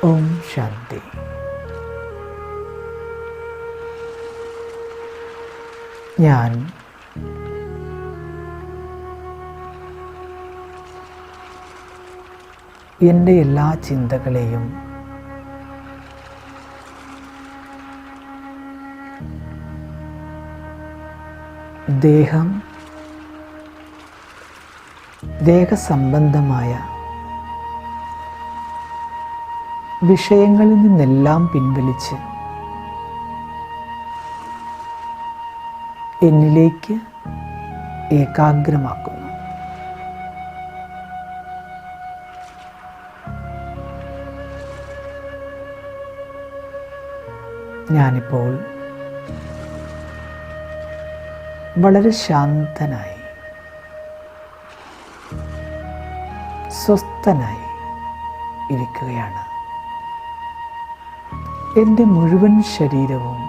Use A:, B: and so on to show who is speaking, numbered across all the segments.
A: ഓം ശാന്തി. ഞാൻ എൻ്റെ എല്ലാ ചിന്തകളെയും ദേഹസംബന്ധമായ വിഷയങ്ങളിൽ നിന്നെല്ലാം പിൻവലിച്ച് എന്നിലേക്ക് ഏകാഗ്രമാക്കുന്നു. ഞാനിപ്പോൾ വളരെ ശാന്തനായി സ്വസ്ഥനായി ഇരിക്കുകയാണ്. എൻ്റെ മുഴുവൻ ശരീരവും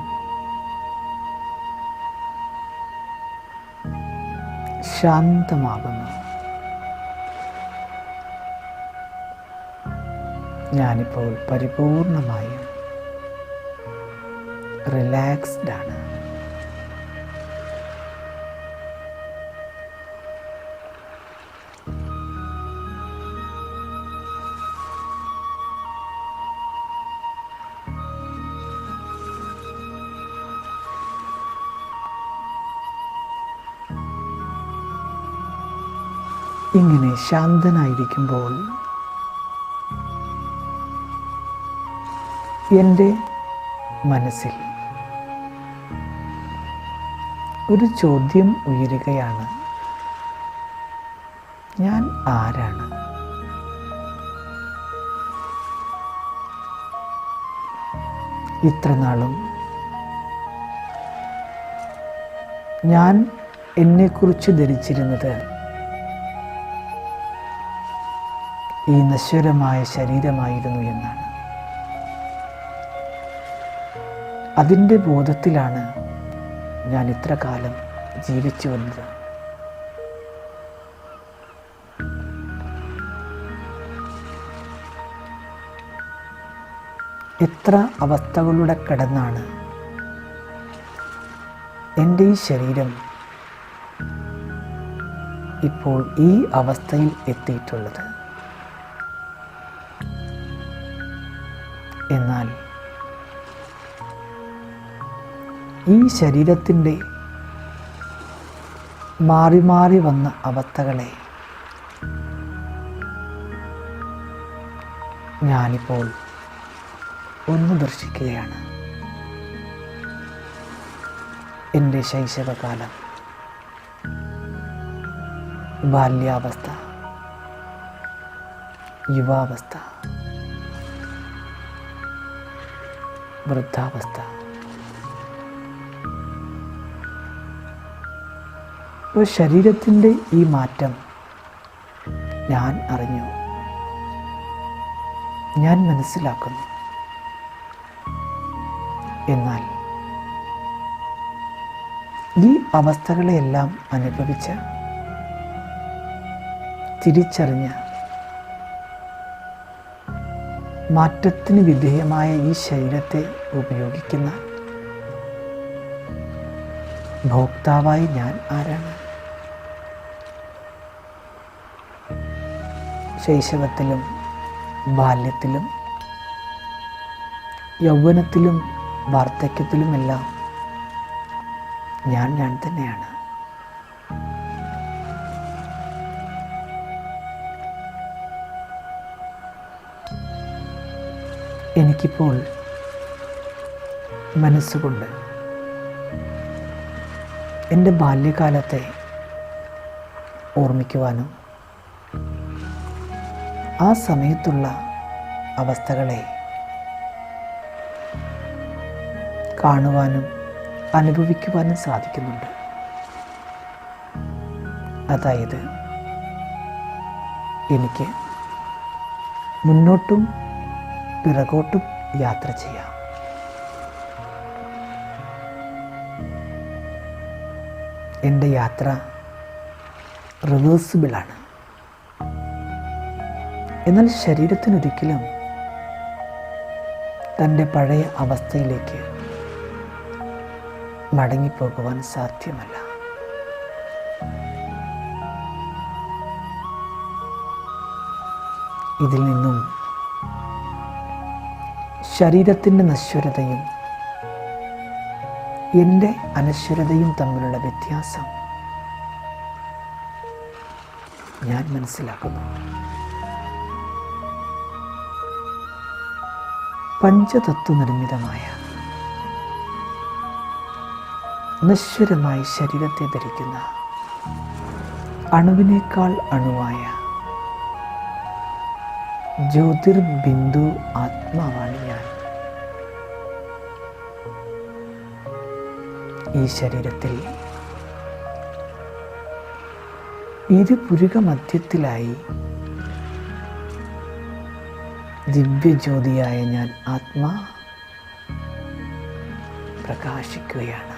A: ശാന്തമാകുന്നു. ഞാനിപ്പോൾ പരിപൂർണമായും റിലാക്സ്ഡ് ആണ്. ഇങ്ങനെ ശാന്തനായിരിക്കുമ്പോൾ എൻ്റെ മനസ്സിൽ ഒരു ചോദ്യം ഉയരുകയാണ്. ഞാൻ ആരാണ്? ഇത്രനാളും ഞാൻ എന്നെക്കുറിച്ച് ധരിച്ചിരുന്നത് ഈ നശ്വരമായ ശരീരമായിരുന്നു എന്നാണ്. അതിൻ്റെ ബോധത്തിലാണ് ഞാൻ ഇത്ര കാലം ജീവിച്ചു വന്നത്. എത്ര അവസ്ഥകളുടെ കടന്നാണ് എൻ്റെ ഈ ശരീരം ഇപ്പോൾ ഈ അവസ്ഥയിൽ എത്തിയിട്ടുള്ളത്. എന്നാൽ ഈ ശരീരത്തിൻ്റെ മാറി മാറി വന്ന അവസ്ഥകളെ ഞാനിപ്പോൾ ഒന്ന് ദർശിക്കുകയാണ്. എൻ്റെ ശൈശവകാലം, ബാല്യാവസ്ഥ, യുവാവസ്ഥ, വൃദ്ധാവസ്ഥ. അപ്പോൾ ശരീരത്തിൻ്റെ ഈ മാറ്റം ഞാൻ അറിഞ്ഞു, ഞാൻ മനസ്സിലാക്കുന്നു. എന്നാൽ ഈ അവസ്ഥകളെയെല്ലാം അനുഭവിച്ച് തിരിച്ചറിഞ്ഞ് മാറ്റത്തിന് വിധേയമായ ഈ ശരീരത്തെ ഉപയോഗിക്കുന്ന ഭോക്താവായി ഞാൻ ആരാണ്? ശൈശവത്തിലും ബാല്യത്തിലും യൗവനത്തിലും വാർദ്ധക്യത്തിലുമെല്ലാം ഞാൻ തന്നെയാണ്. എനിക്കിപ്പോൾ മനസ്സുകൊണ്ട് എൻ്റെ ബാല്യകാലത്തെ ഓർമ്മിക്കുവാനും ആ സമയത്തുള്ള അവസ്ഥകളെ കാണുവാനും അനുഭവിക്കുവാനും സാധിക്കുന്നുണ്ട്. അതായത് എനിക്ക് മുന്നോട്ടും പിറകോട്ടും യാത്ര ചെയ്യാം. എൻ്റെ യാത്ര റിവേഴ്സിബിളാണ്. എന്നാൽ ശരീരത്തിനൊരിക്കലും തൻ്റെ പഴയ അവസ്ഥയിലേക്ക് മടങ്ങിപ്പോകുവാൻ സാധ്യമല്ല. ഇതിൽ നിന്നും ശരീരത്തിൻ്റെ നശ്വരതയും എൻ്റെ അനശ്വരതയും തമ്മിലുള്ള വ്യത്യാസം ഞാൻ മനസ്സിലാക്കുന്നു. പഞ്ചതത്വ നിർമ്മിതമായ നശ്വരമായ ശരീരത്തെ ധരിക്കുന്ന അണുവിനേക്കാൾ അണുവായ ജ്യോതിർബിന്ദു ആത്മാവാണ് ഞാൻ. ഈ ശരീരത്തിൽ ഇരുപുരുകമധ്യത്തിലായി ദിവ്യജ്യോതിയായ ഞാൻ ആത്മാ പ്രകാശിക്കുകയാണ്.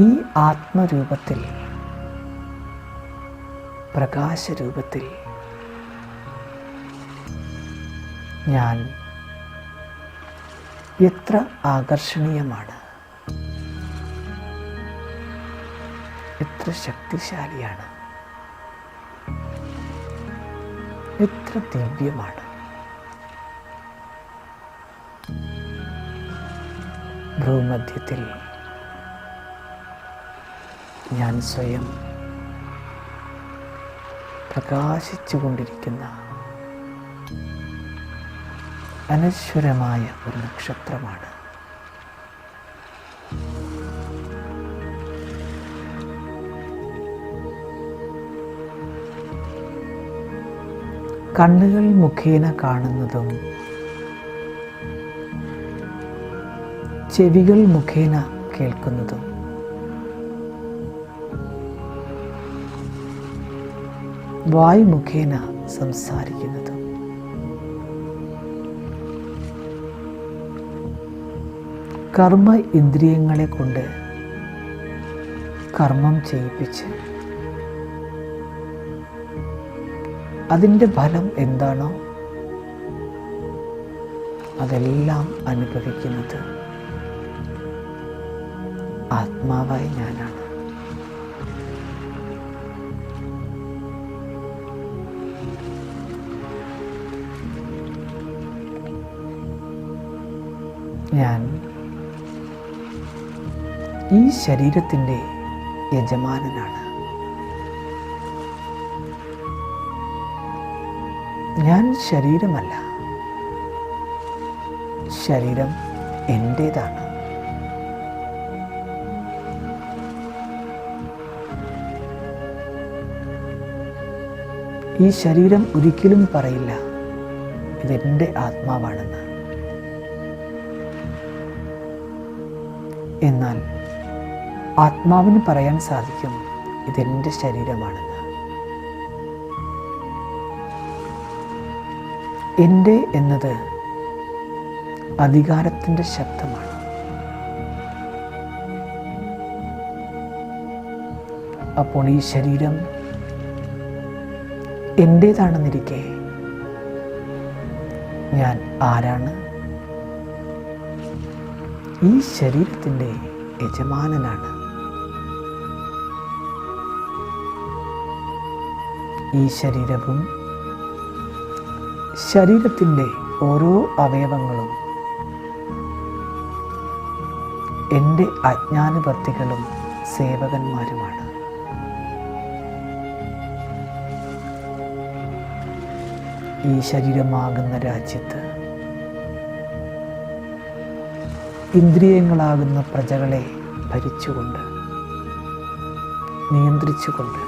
A: ഈ ആത്മരൂപത്തിൽ, പ്രകാശരൂപത്തിൽ ഞാൻ എത്ര ആകർഷണീയമാണ്, എത്ര ശക്തിശാലിയാണ്, എത്ര ദിവ്യമാണ്. ഭ്രൂമധ്യത്തിൽ ഞാൻ സ്വയം പ്രകാശിച്ചുകൊണ്ടിരിക്കുന്ന അനശ്വരമായ ഒരു നക്ഷത്രമാണ്. കണ്ണുകൾ മുഖേന കാണുന്നതും ചെവികൾ മുഖേന കേൾക്കുന്നതും വായു മുഖേന സംസാരിക്കുന്നതും കർമ്മ ഇന്ദ്രിയങ്ങളെ കൊണ്ട് കർമ്മം ചെയ്യിപ്പിച്ച് അതിൻ്റെ ഫലം എന്താണോ അതെല്ലാം അനുഭവിക്കുന്നത് ആത്മാവായി ഞാനാണ്. ഞാൻ ഈ ശരീരത്തിൻ്റെ യജമാനനാണ്. ഞാൻ ശരീരമല്ല, ശരീരം എൻ്റേതാണ്. ഈ ശരീരം ഒരിക്കലും പറയില്ല ഇതെൻ്റെ ആത്മാവാണെന്ന്. എന്നാൽ ആത്മാവിന് പറയാൻ സാധിക്കും ഇതെൻ്റെ ശരീരമാണെന്ന്. എൻ്റെ എന്നത് അധികാരത്തിൻ്റെ ശബ്ദമാണ്. അപ്പോൾ ഈ ശരീരം എൻ്റേതാണെന്നിരിക്കെ ഞാൻ ആരാണ്? ഈ ശരീരത്തിൻ്റെ യജമാനനാണ്. ഈ ശരീരവും ശരീരത്തിൻ്റെ ഓരോ അവയവങ്ങളും എൻ്റെ അജ്ഞാനവർത്തികളും സേവകന്മാരുമാണ്. ഈ ശരീരമാകുന്ന രാജ്യത്ത് ഇന്ദ്രിയങ്ങളാകുന്ന പ്രജകളെ ഭരിച്ചുകൊണ്ട്, നിയന്ത്രിച്ചുകൊണ്ട്,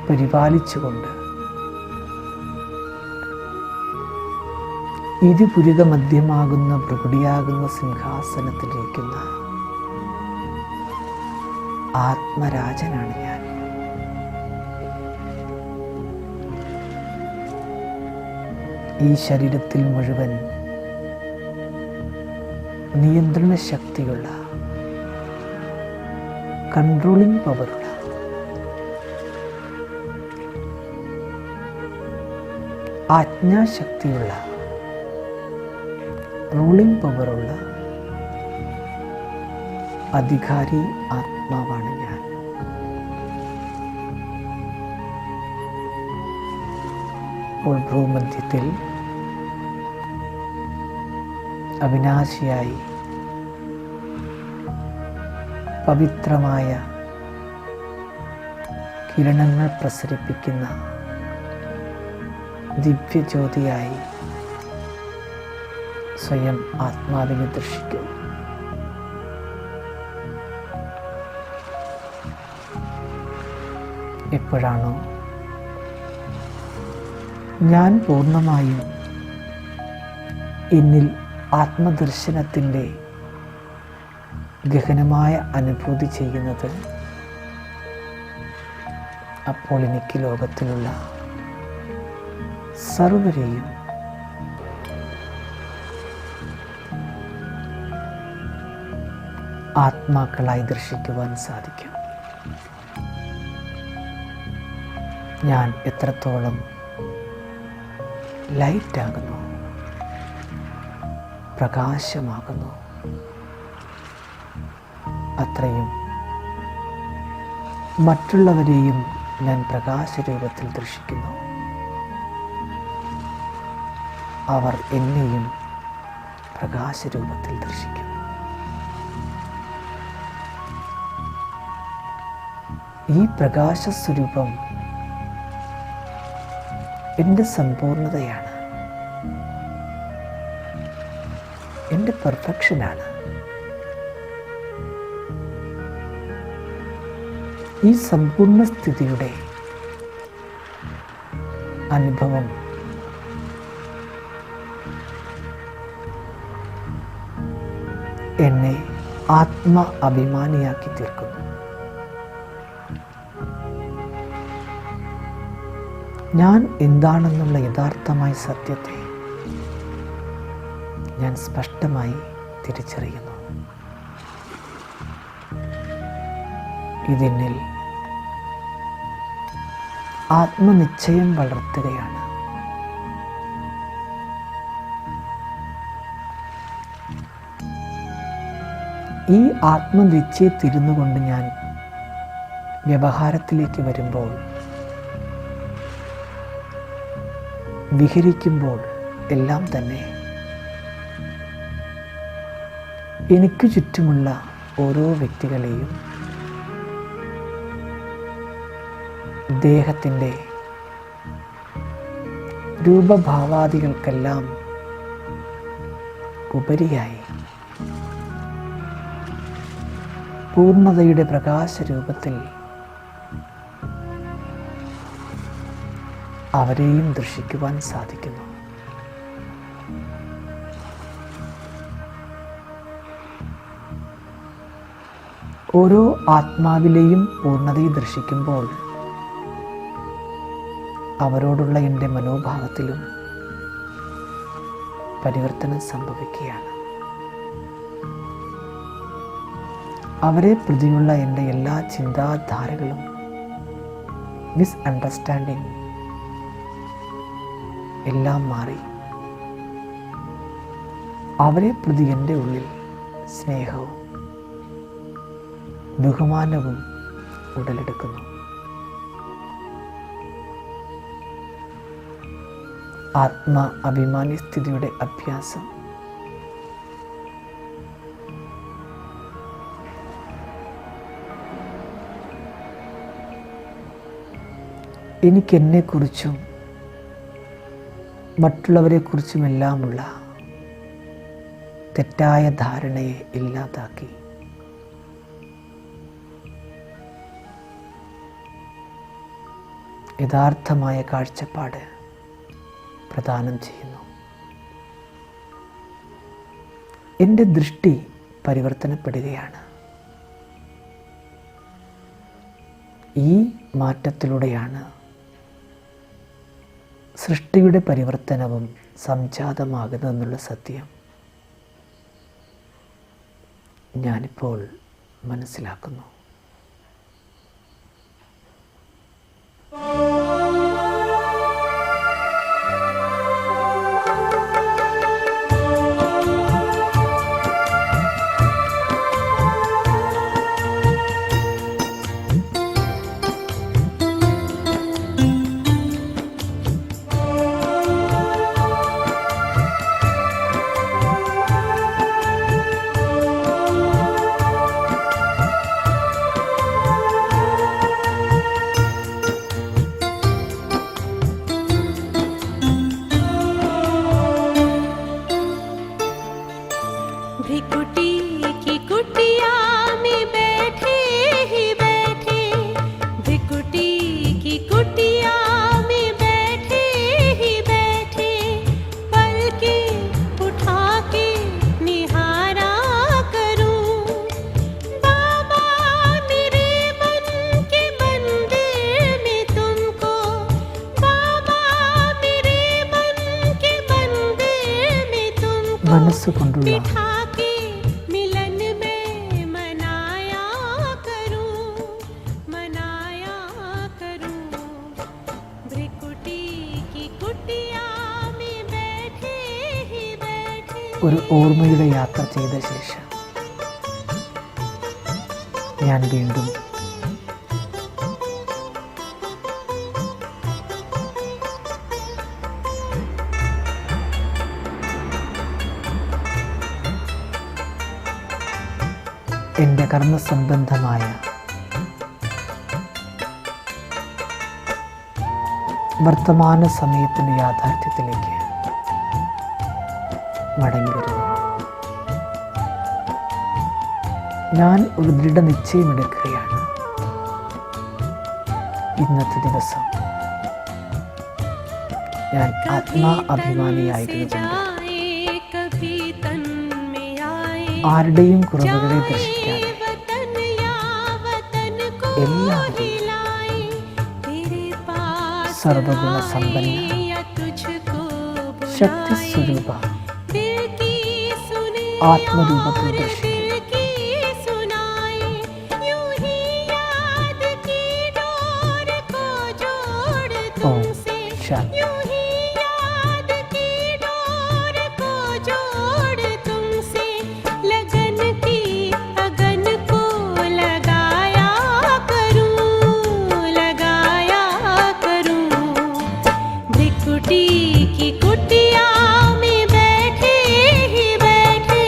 A: പരിപാലിച്ചുകൊണ്ട് ഇരുപുരുകമധ്യമാകുന്ന പ്രകൃതിയാകുന്ന സിംഹാസനത്തിലിരിക്കുന്ന ആത്മരാജനാണ് ഞാൻ. ഈ ശരീരത്തിൽ മുഴുവൻ നിയന്ത്രണ ശക്തിയുള്ള, കൺട്രോളിംഗ് പവറുള്ള ആജ്ഞാശക്തിയുള്ള, റൂളിംഗ് പവറുള്ള അധികാരി ആത്മാവാണ് ഞാൻ. അപ്പോൾ ഭൂമധ്യത്തിൽ അവിനാശിയായി പവിത്രമായ കിരണങ്ങൾ പ്രസരിപ്പിക്കുന്ന ദിവ്യജ്യോതിയായി സ്വയം ആത്മാവിനെ ദർശിക്കൂ. എപ്പോഴാണോ ഞാൻ പൂർണ്ണമായും എന്നിൽ ആത്മദർശനത്തിൻ്റെ ഗഹനമായ അനുഭൂതി ചെയ്യുന്നത്, അപ്പോൾ എനിക്ക് ലോകത്തിലുള്ള സർവരെയും ആത്മാക്കളായി ദർശിക്കുവാൻ സാധിക്കും. ഞാൻ എത്രത്തോളം ലൈറ്റാകുന്നു, പ്രകാശമാകുന്നു, അത്രയും മറ്റുള്ളവരെയും ഞാൻ പ്രകാശരൂപത്തിൽ ദർശിക്കുന്നു. അവർ എന്നെയും പ്രകാശരൂപത്തിൽ ദർശിക്കും. ഈ പ്രകാശസ്വരൂപം എൻ്റെ സമ്പൂർണതയാണ്, എൻ്റെ പെർഫെക്ഷനാണ്. ഈ സമ്പൂർണ്ണ സ്ഥിതിയുടെ അനുഭവം എന്നെ ആത്മ അഭിമാനിയാക്കി തീർക്കുന്നു. ഞാൻ എന്താണെന്നുള്ള യഥാർത്ഥമായ സത്യത്തെ ഞാൻ സ്പഷ്ടമായി തിരിച്ചറിയുന്നു. ഇതിനിൽ ആത്മനിശ്ചയം വളർത്തുകയാണ്. ഈ ആത്മനിശ്ചയത്തിരുന്നു കൊണ്ട് ഞാൻ വ്യവഹാരത്തിലേക്ക് വരുമ്പോൾ, വിഹരിക്കുമ്പോൾ എല്ലാം തന്നെ എനിക്ക് ചുറ്റുമുള്ള ഓരോ വ്യക്തികളെയും ദേഹത്തിൻ്റെ രൂപഭാവാദികൾക്കെല്ലാം ഉപരിയായി പൂർണ്ണതയുടെ പ്രകാശരൂപത്തിൽ അവരെയും ദർശിക്കുവാൻ സാധിക്കുന്നു. ഓരോ ആത്മാവിലെയും പൂർണ്ണതയെ ദർശിക്കുമ്പോൾ അവരോടുള്ള എൻ്റെ മനോഭാവത്തിലും പരിവർത്തനം സംഭവിക്കുകയാണ്. അവരെ പ്രതിയുള്ള എൻ്റെ എല്ലാ ചിന്താധാരകളും, മിസ്അണ്ടർസ്റ്റാൻഡിങ് എല്ലാം മാറി അവരെ പ്രതി എൻ്റെ ഉള്ളിൽ സ്നേഹവും ബഹുമാനവും ഉടലെടുക്കുന്നു. ആത്മ അഭിമാനി സ്ഥിതിയുടെ അഭ്യാസം എനിക്കെന്നെക്കുറിച്ചും മറ്റുള്ളവരെക്കുറിച്ചുമെല്ലാമുള്ള തെറ്റായ ധാരണയെ ഇല്ലാതാക്കി യഥാർത്ഥമായ കാഴ്ചപ്പാട് പ്രദാനം ചെയ്യുന്നു. എൻ്റെ ദൃഷ്ടി പരിവർത്തനപ്പെടുകയാണ്. ഈ മാറ്റത്തിലൂടെയാണ് സൃഷ്ടിയുടെ പരിവർത്തനവും സംജാതമാകുന്നതെന്നുള്ള സത്യം ഞാനിപ്പോൾ മനസ്സിലാക്കുന്നു.
B: भ्रिकुटी की कुटिया में बैठे ही बैठे, भ्रिकुटी की कुटिया में बैठे ही बैठे, पलके उठा के निहारा करूं। बाबा मेरे मन के मंदिर में तुमको, बाबा मेरे मन के मंदिर में तुमको
A: മനസ്സുകൊണ്ടുള്ള
B: बिठा के मिलन में मनाया करूं, मनाया करूं। भ्रिकुटी की कुटिया में बैठे ही बैठे।
A: ഒരു ഓർമ്മയുടെ യാത്ര ചെയ്ത ശേഷം ഞാൻ വീണ്ടും എൻ്റെ കർമ്മസംബന്ധമായ വർത്തമാന സമയത്തിൻ്റെ യാഥാർത്ഥ്യത്തിലേക്ക് മടങ്ങി വരുന്നു. ഞാൻ ഒരു ദൃഢനിശ്ചയമെടുക്കുകയാണ്. ഇന്നത്തെ ദിവസം ഞാൻ ആത്മാഭിമാനിയായിരുന്നുകൊണ്ട് ആരുടെയും കുറവുകളെ ദർശിക്കാൻ എല്ലാവരെയും സർവഗുണ സമ്പന്ന ശക്തിസ്വരൂപ ആത്മരൂപത്തിൽ ദർശിക്കും. ഓം ശാന്തി.
B: की कुटिया में बैठे ही बैठे।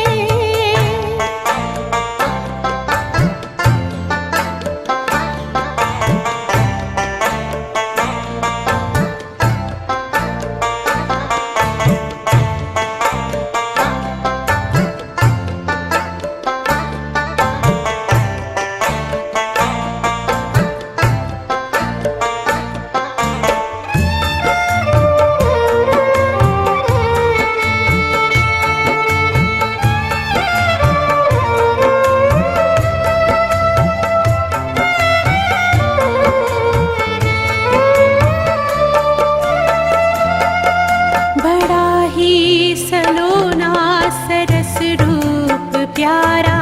B: बड़ा ही सलोना सरस रूप प्यारा,